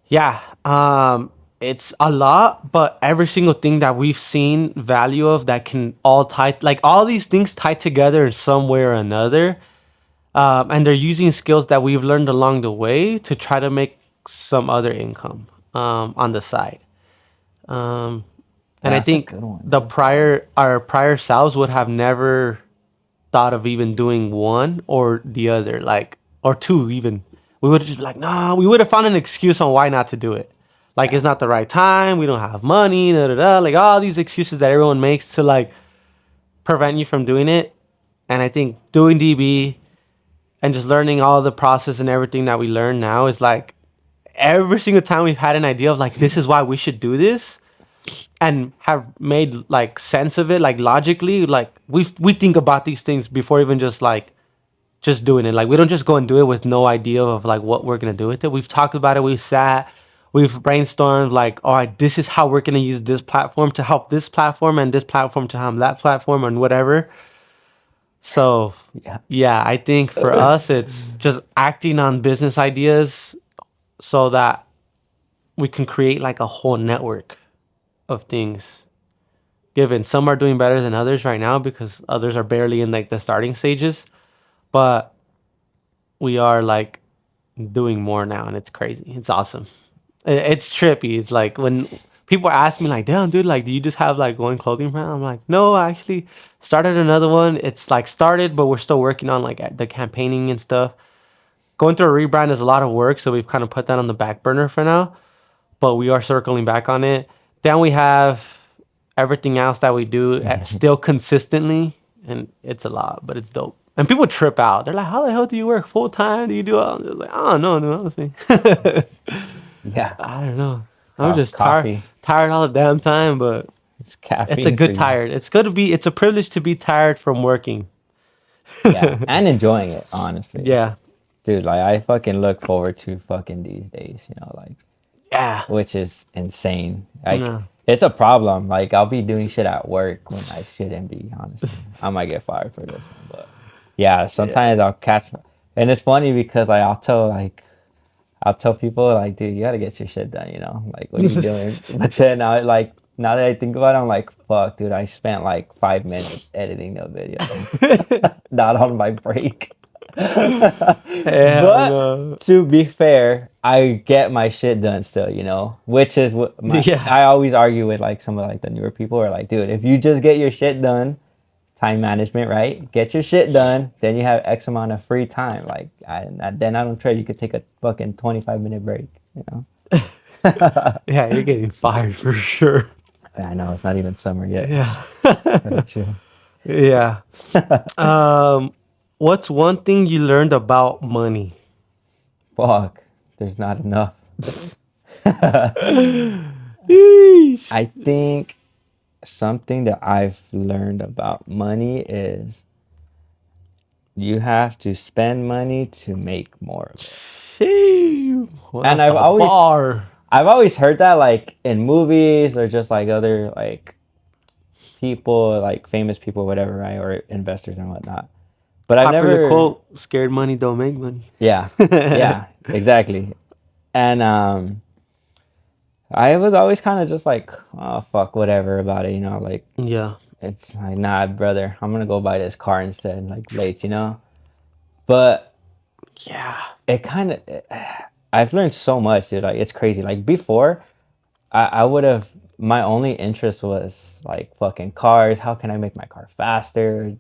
yeah, it's a lot, but every single thing that we've seen value of that can all tie, like all these things tie together in some way or another. And they're using skills that we've learned along the way to try to make some other income. on the side. Um, and I
That's a
think
good one,
the
dude.
prior our prior selves would have never thought of even doing one or the other, like, or two even. We would have just be like, nah, we would have found an excuse on why not to do it. Like,
Yeah.
it's not the right time, we don't have money, da da da. Like, all these excuses that everyone makes to, like, prevent you from doing it. And I think doing DB and just learning all the process and everything that we learn now is like every single time we've had an idea of like, this is why we should do this, and have made like sense of it, like logically, like we think about these things before even just like just doing it. Like, we don't just go and do it with no idea of like what we're gonna do with it. We've talked about it, we've sat, we've brainstormed, like, all right, this is how we're gonna use this platform to help this platform, and this platform to help that platform, and whatever. So
Yeah.
yeah, I think for us it's just acting on business ideas so that we can create like a whole network of things. Given some are doing better than others right now because others are barely in like the starting stages, but we are like doing more now, and it's crazy. It's awesome. It's trippy. It's like when people ask me like, "Damn, dude, like, do you just have like one clothing brand?" I'm like, "No, I actually started another one. It's like started, but we're still working on like the campaigning and stuff. Going through a rebrand is a lot of work, so we've kind of put that on the back burner for now, but we are circling back on it. Then we have everything else that we do still consistently, and it's a lot, but it's dope. And people trip out. They're like, "How the hell do you work full time? Do you do all?" I'm just like, "I don't know, dude, honestly."
Yeah.
I don't know. I'm just
Coffee.
tired all the damn time, but
It's
it's a
caffeine for
good
you.
tired. It's good to be. It's a privilege to be tired from working.
Yeah. And enjoying it, honestly.
Yeah,
Dude, like I fucking look forward to fucking these days, like
yeah,
which is insane. Like
no.
it's a problem. Like I'll be doing shit at work when I shouldn't be, honestly. I might get fired for this one, but yeah,
Yeah.
sometimes I'll catch and it's funny because I'll tell people like, dude, you gotta get your shit done, Like what are you doing? But then now that I think about it, I'm like, fuck, dude, I spent like 5 minutes editing a video. Not on my break.
Hell
But
no.
to be fair, I get my shit done still, which is what
Yeah,
I always argue with like some of like the newer people are like, dude, if you just get your shit done, time management, right? Get your shit done, then you have X amount of free time. Like, then I don't trade. You could take a fucking 25-minute break.
yeah, you're getting fired for sure.
I know it's not even summer yet.
Yeah,
Gotta chill.
yeah. What's one thing you learned about money?
Fuck, there's not enough.
Yeesh.
I think something that I've learned about money is you have to spend money to make more of it.
Shee. Well,
And
that's a bar.
I've always heard that like in movies or just like other like people, like famous people, whatever, right? Or investors and whatnot. But I've
Popular
never,
quote: "Scared money don't make money."
yeah, yeah, exactly. And I was always kind of just like, oh fuck, whatever about it, like
Yeah,
it's like, nah, brother, I'm gonna go buy this car instead, like Lates. But
yeah,
it kind of, I've learned so much, dude. Like it's crazy. Like before, I would have my only interest was like fucking cars. How can I make my car faster?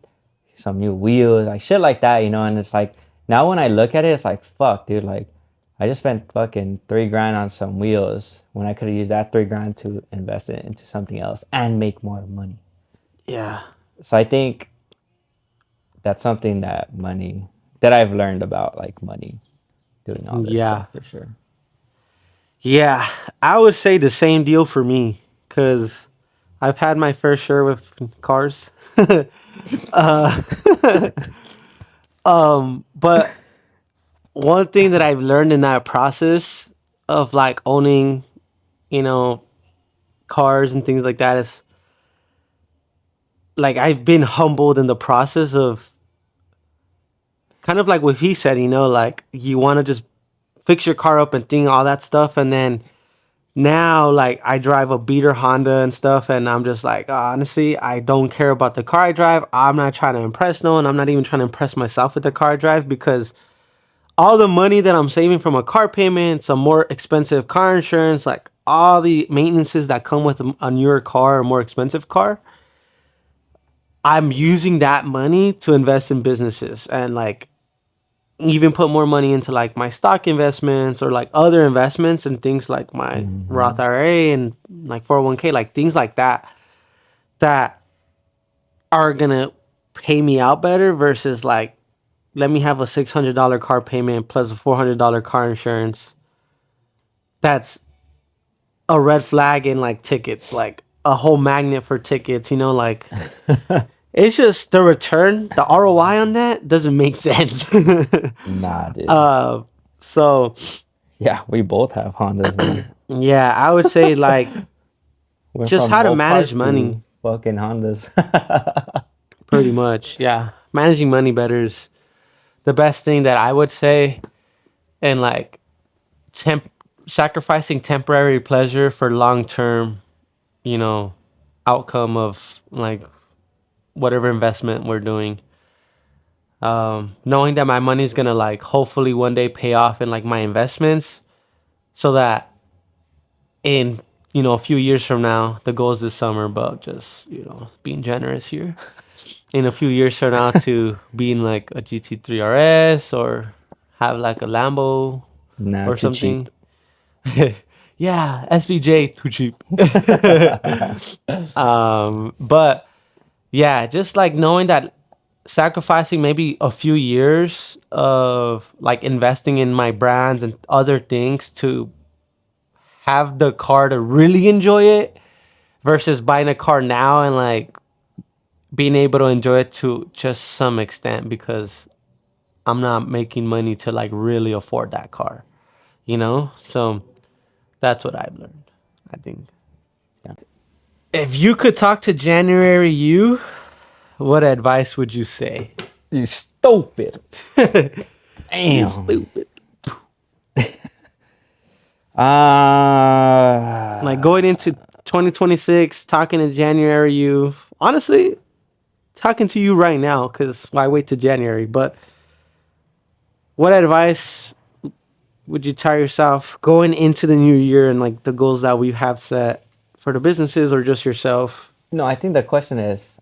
Some new wheels, like shit like that, And it's like now when I look at it, it's like fuck, dude. Like I just spent fucking 3 grand on some wheels when I could have used that 3 grand to invest it into something else and make more money.
yeah,
So I think that's something that I've learned about like money, doing all this
yeah,
stuff for sure.
yeah. I would say the same deal for me because I've had my fair share with cars. uh, but one thing that I've learned in that process of like owning, you know, cars and things like that is like I've been humbled in the process of kind of like what he said, like you want to just fix your car up and think all that stuff, and then now like I drive a beater Honda and stuff, and I'm just like, honestly, I don't care about the car I drive. I'm not trying to impress no one. I'm not even trying to impress myself with the car I drive because all the money that I'm saving from a car payment, some more expensive car insurance, like all the maintenances that come with a newer car or more expensive car, I'm using that money to invest in businesses and like even put more money into like my stock investments or like other investments and things like my Roth IRA and like 401k, like things like that that are gonna pay me out better versus like let me have a $600 car payment plus a $400 car insurance. That's a red flag in like tickets, like a whole magnet for tickets, you know, like it's just the return, the ROI on that doesn't make sense.
Nah, dude.
So
Yeah, we both have Hondas, man.
yeah, I would say like
Went
just
from
how to
Mopar
manage
to
money,
fucking Hondas.
pretty much. Yeah, managing money better is the best thing that I would say, and like sacrificing temporary pleasure for long term, you know, outcome of like whatever investment we're doing. Knowing that my money is gonna like hopefully one day pay off in like my investments, so that in a few years from now, the goal is this summer, but just being generous here. In a few years from now, to be in like a GT3 RS or have like a Lambo
Nah,
or
too cheap.
something. Yeah, SVJ too cheap. But yeah, just like knowing that sacrificing maybe a few years of like investing in my brands and other things to have the car to really enjoy it versus buying a car now and like being able to enjoy it to just some extent because I'm not making money to like really afford that car, So that's what I've learned, I think.
Yeah.
If you could talk to January you, what advice would you say?
You stupid.
You
Damn.
stupid. Like going into 2026, talking to January you, honestly, talking to you right now, because why wait to January? But what advice would you tell yourself going into the new year and like the goals that we have set for the businesses or just yourself?
No, I think the question is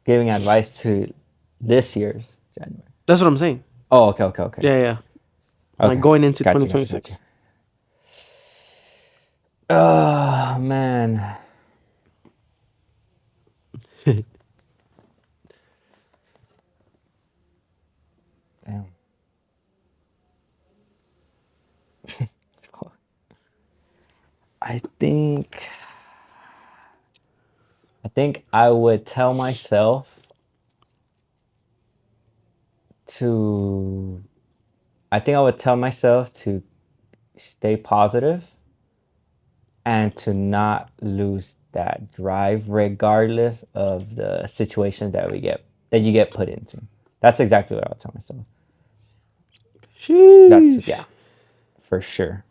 giving advice to this year's January.
That's what I'm saying.
Oh, okay.
Yeah, yeah.
Okay.
Like going into
Gotcha.
2026.
Oh, man. Damn. I think I would tell myself to stay positive and to not lose that drive regardless of the situation that you get put into. That's exactly what I would tell myself.
Sheesh.
Yeah, for sure.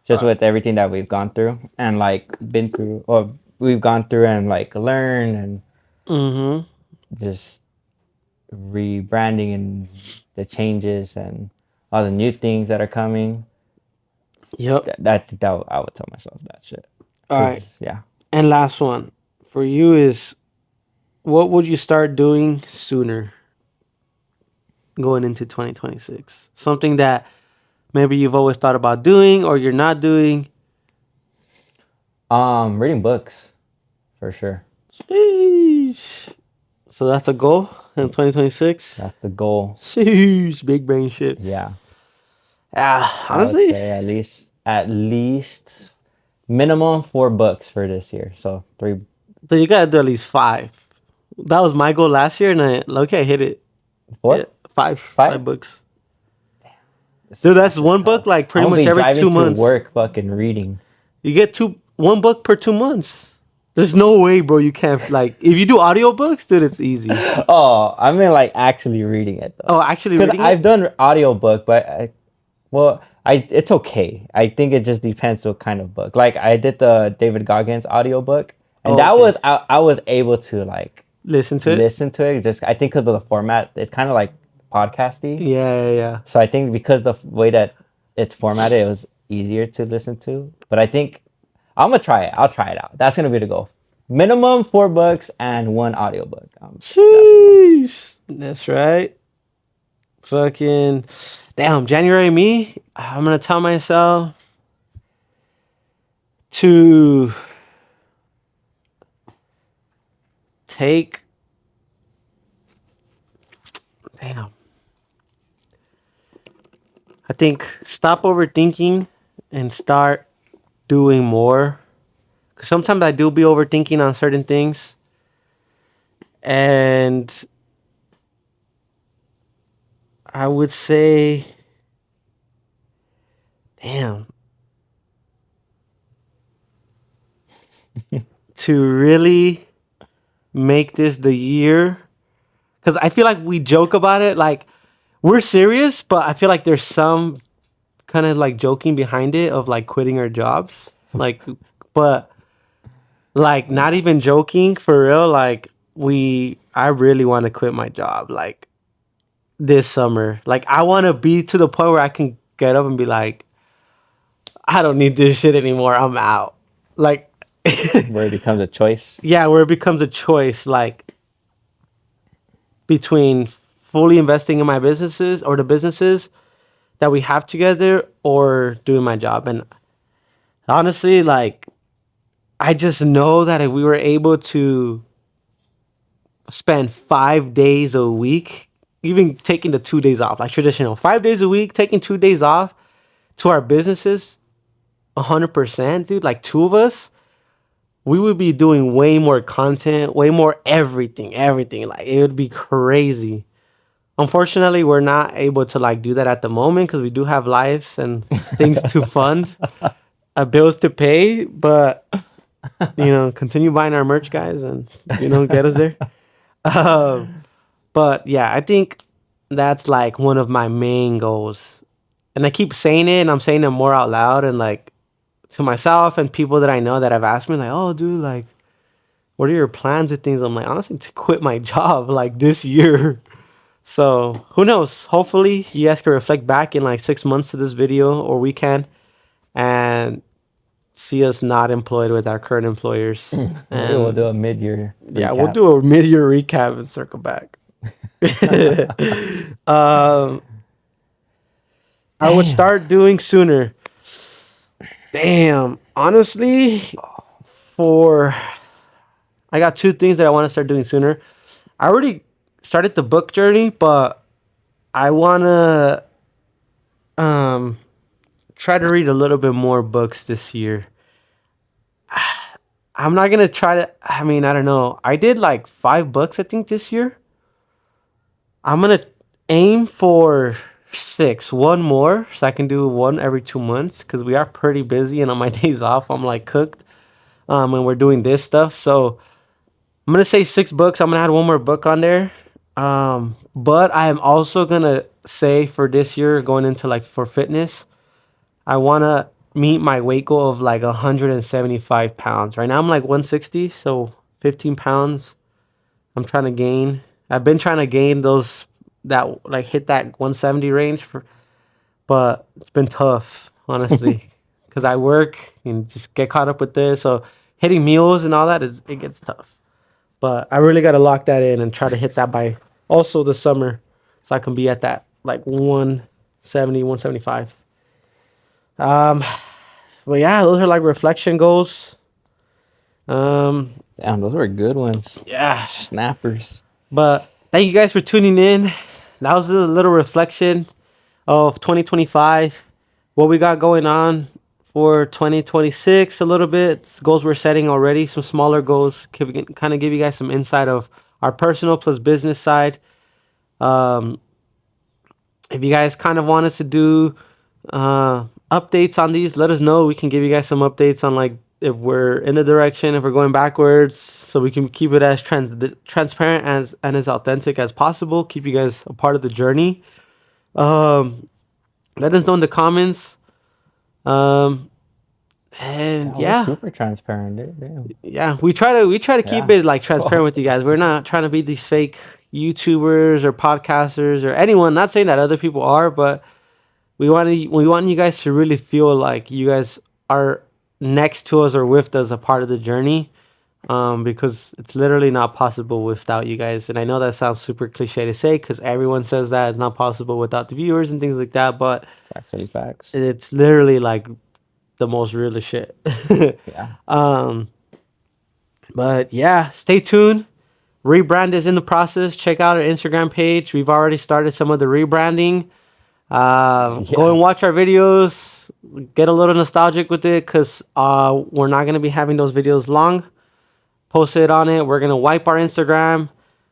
Just with everything that we've gone through and like been through, or we've gone through and like learned and just rebranding and the changes and all the new things that are coming.
Yep.
That I would tell myself that shit.
All right.
Yeah.
And last one for you is, what would you start doing sooner going into 2026? Something that maybe you've always thought about doing or you're not doing.
Reading books, for sure.
Sheesh. So that's a goal in 2026.
That's the goal.
Sheesh, big brain shit.
Yeah.
Honestly,
I would say at least minimum 4 books for this year. So 3.
So you gotta do at least 5. That was my goal last year, and I hit it.
4?
Yeah, 5 books. Dude, that's one book like pretty much every 2 months.
To work fucking reading.
You get 1 book per 2 months. There's no way, bro. You can't like if you do audiobooks, dude. It's easy.
Oh, I mean like actually reading it though.
Oh, actually reading
I've done audiobook, but it's okay. I think it just depends what kind of book. Like I did the David Goggins audiobook, and I was able to like
listen to it.
Just I think because of the format, it's kind of like podcasty.
Yeah.
So I think because the way that it's formatted, it was easier to listen to. But I think I'm gonna try it. I'll try it out. That's gonna be the goal. Minimum 4 books and 1 audiobook. That's the goal.
Sheesh. That's right. Fucking damn, January me. I'm gonna tell myself to take. Damn. I think stop overthinking and start doing more. Cause sometimes I do be overthinking on certain things, and I would say, damn, to really make this the year. Because I feel like we joke about it, like we're serious, but I feel like there's some kind of like joking behind it of like quitting our jobs, like, but like not even joking for real. Like I really want to quit my job, like this summer. Like I want to be to the point where I can get up and be like, I don't need this shit anymore. I'm out. Like,
Where it becomes a choice.
yeah, where it becomes a choice, like between fully investing in my businesses or the businesses that we have together or doing my job. And honestly, like, I just know that if we were able to spend 5 days a week, even taking the 2 days off, like traditional 5 days a week, taking 2 days off to our businesses, 100%, dude, like two of us, we would be doing way more content, way more everything. Like it would be crazy. Unfortunately, we're not able to like do that at the moment because we do have lives and things to fund, bills to pay. But continue buying our merch, guys, and get us there. But yeah, I think that's like one of my main goals, and I keep saying it, and I'm saying it more out loud, and like to myself and people that I know that have asked me, like, "Oh, dude, like, what are your plans with things?" I'm like, honestly, to quit my job like this year. So who knows? Hopefully, you guys can reflect back in like 6 months to this video, or we can, and see us not employed with our current employers.
Maybe we'll do
And
a mid-year
yeah,
recap.
we'll do a mid-year recap and circle back. um, I would
Damn.
start doing sooner. Damn, honestly, I got two things that I want to start doing sooner. I already started the book journey, but I want to try to read a little bit more books this year. I'm not going to try to, I mean, I don't know. I did like 5 books, I think, this year. I'm going to aim for 6, one more, so I can do one every 2 months because we are pretty busy, and on my days off, I'm like cooked when we're doing this stuff. So I'm going to say 6 books. I'm going to add one more book on there. But I am also going to say for this year, going into like for fitness, I want to meet my weight goal of like 175 pounds. Right now I'm like 160, so 15 pounds I'm trying to gain. I've been trying to gain those that like hit that 170 range but it's been tough, honestly, because I work and just get caught up with this. So hitting meals and all that it gets tough. But I really got to lock that in and try to hit that by also the summer, so I can be at that like 170, 175. But yeah, those are like reflection goals.
Damn, those were good ones.
Yeah.
Snappers.
But thank you guys for tuning in. That was a little reflection of 2025, what we got going on for 2026 a little bit. Goals we're setting already, some smaller goals. Kind of give you guys some insight of our personal plus business side. If you guys kind of want us to do updates on these, let us know. We can give you guys some updates on like if we're in a direction, if we're going backwards, so we can keep it as transparent and as authentic as possible. Keep you guys a part of the journey. Let us know in the comments. And
We're
yeah,
super transparent, dude. Damn.
yeah, we try to keep
Yeah.
it like transparent with you guys. We're not trying to be these fake, YouTubers or podcasters or anyone. Not saying that other people are, but we want you guys to really feel like you guys are next to us or with us, a part of the journey. Because it's literally not possible without you guys. And I know that sounds super cliche to say because everyone says that it's not possible without the viewers and things like that, but
It's actually facts.
it's literally like the most realest shit.
Yeah.
But yeah, stay tuned. Rebrand is in the process. Check out our Instagram page. We've already started some of the rebranding. Go and watch our videos. Get a little nostalgic with it because we're not going to be having those videos long. Post it on it. We're going to wipe our Instagram.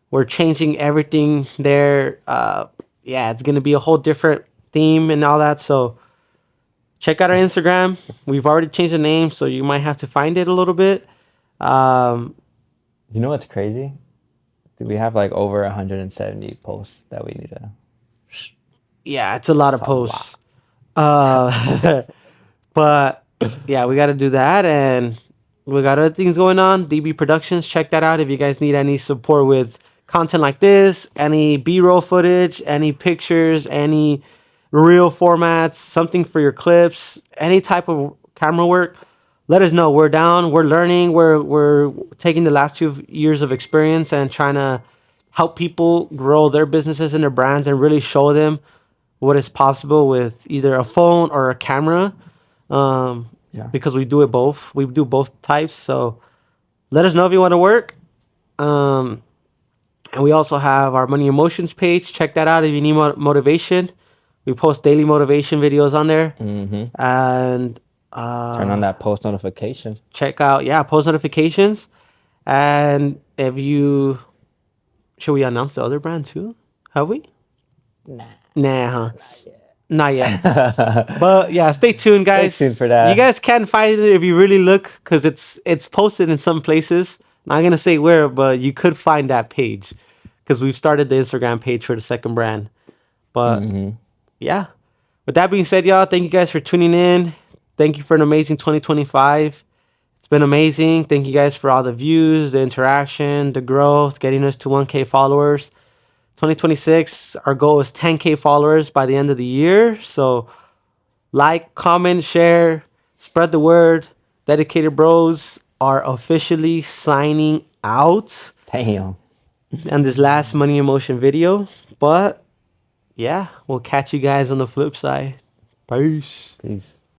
We're changing everything there. Yeah, it's going to be a whole different theme and all that. So check out our Instagram. We've already changed the name, so you might have to find it a little bit.
You know what's crazy? We have like over 170 posts that we need to.
Yeah, it's a lot of posts. But yeah, we got to do that, and we got other things going on. DB Productions, check that out if you guys need any support with content like this, any B-roll footage, any pictures, any reel formats, something for your clips, any type of camera work. Let us know. We're down. We're learning. We're taking the last 2 years of experience and trying to help people grow their businesses and their brands and really show them what is possible with either a phone or a camera.
Yeah.
Because we do it both. We do both types. So let us know if you want to work. And we also have our Money Emotions page. Check that out if you need motivation. We post daily motivation videos on there.
Mm-hmm.
And
Turn on that post notification.
check out, post notifications. And if you, should we announce the other brand too? Have we? Nah, huh? Not yet. But yeah, stay tuned, guys.
tuned for that.
You guys can find it if you really look, because it's posted in some places. Not gonna say where, but you could find that page because we've started the Instagram page for the second brand. But yeah, with that being said, y'all, thank you guys for tuning in. Thank you for an amazing 2025. It's been amazing. Thank you guys for all the views, the interaction, the growth, getting us to 1K followers. 2026, our goal is 10K followers by the end of the year. So like, comment, share, spread the word. Dedicated Bros are officially signing out
Damn.
on this last Money Emotion video. But yeah, we'll catch you guys on the flip side. Peace.
Peace.